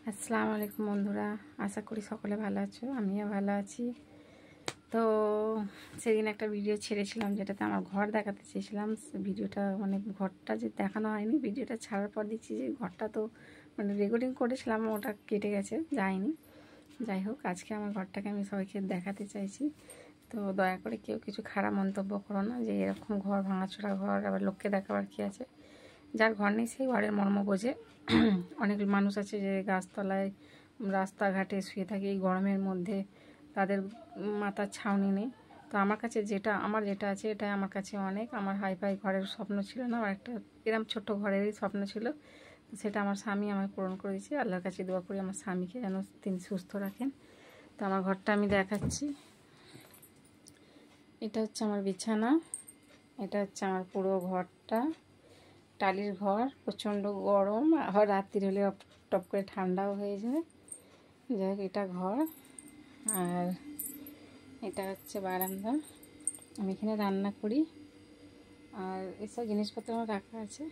আসসালামু আলাইকুম বন্ধুরা, আশা করি সকলে ভালো আছো। আমিও ভালো আছি। তো সেদিন একটা ভিডিও ছেড়েছিলাম যেটাতে আমার ঘর দেখাতে চেয়েছিলাম। ভিডিওটা মানে ঘরটা যে দেখানো হয়নি, ভিডিওটা ছাড়ার পর দেখছি যে ঘরটা তো মানে রেকর্ডিং করেছিলাম, ওটা কেটে গেছে, যায়নি। যাই হোক, আজকে আমার ঘরটাকে আমি সবাইকে দেখাতে চাইছি। তো দয়া করে কেউ কিছু খারাপ মন্তব্য করো না যে এরকম ঘর ভাঙাচোরা ঘর আবার লোককে দেখাবার কী আছে। যার ঘর নেই সেই ঘরের মর্ম বোঝে। অনেক মানুষ আছে যে গাছতলায় রাস্তাঘাটে শুয়ে থাকে এই গরমের মধ্যে, তাদের মাথার ছাউনি নেই। তো আমার কাছে যেটা আছে এটাই আমার কাছে অনেক। আমার হাইফাই ঘরের স্বপ্ন ছিল না, আমার একটা এরকম ছোট্ট ঘরেরই স্বপ্ন ছিল। সেটা আমার স্বামী আমায় পূরণ করে দিয়েছে। আল্লাহর কাছে দোয়া করি আমার স্বামীকে যেন তিনি সুস্থ রাখেন। তো আমার ঘরটা আমি দেখাচ্ছি। এটা হচ্ছে আমার বিছানা, এটা হচ্ছে আমার পুরো ঘরটা। টালির ঘর, প্রচণ্ড গরম, আবার রাত্রি হলে টপ করে ঠান্ডাও হয়ে যায়। যাই হোক, এটা ঘর। আর এটা হচ্ছে বারান্দা, আমি এখানে রান্না করি। আর এসব জিনিসপত্র আমার রাখা আছে।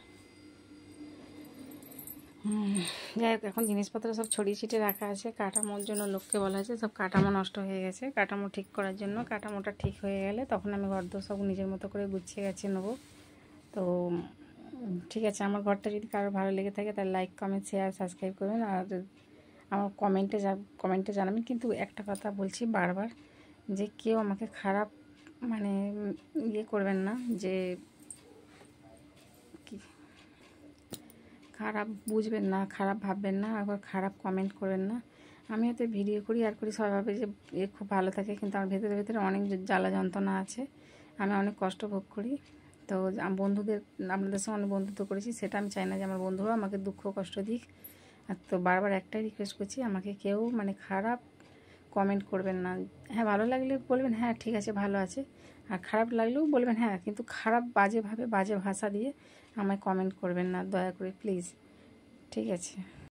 যাই হোক, এখন জিনিসপত্র সব ছড়িয়ে ছিটিয়ে রাখা আছে। কাঠামোর জন্য লোককে বলা হয়েছে, সব কাঠামো নষ্ট হয়ে গেছে। কাঠামো ঠিক করার জন্য, কাঠামোটা ঠিক হয়ে গেলে তখন আমি ঘরদোর সব নিজের মতো করে গুছিয়ে গেছে নেবো। তো ঠিক আছে, আমার ঘরটা যদি কারো ভালো লেগে থাকে তাহলে লাইক, কমেন্ট, শেয়ার, সাবস্ক্রাইব করবেন। আর আমার কমেন্টে জানাবেন। কিন্তু একটা কথা বলছি বারবার, যে কেউ আমাকে খারাপ মানে ইয়ে করবেন না, যে কি খারাপ বুঝবেন না, খারাপ ভাববেন না, আবার খারাপ কমেন্ট করবেন না। আমি হয়তো ভিডিও করি আর করি, সবাই ভাবে যে এ খুব ভালো থাকে, কিন্তু আমার ভেতরে ভেতরে অনেক জ্বালা যন্ত্রণা আছে। আমি অনেক কষ্ট ভোগ করি। তো বন্ধুদের, আপনাদের সঙ্গে অনেক বন্ধুত্ব করেছি, সেটা আমি চাই না যে আমার বন্ধুরা আমাকে দুঃখ কষ্ট দিক। আর তো বারবার একটাই রিকোয়েস্ট করছি, আমাকে কেউ মানে খারাপ কমেন্ট করবেন না। হ্যাঁ, ভালো লাগলে বলবেন হ্যাঁ ঠিক আছে ভালো আছে, আর খারাপ লাগলেও বলবেন হ্যাঁ, কিন্তু খারাপ বাজে ভাষা দিয়ে আমায় কমেন্ট করবেন না, দয়া করে প্লিজ। ঠিক আছে।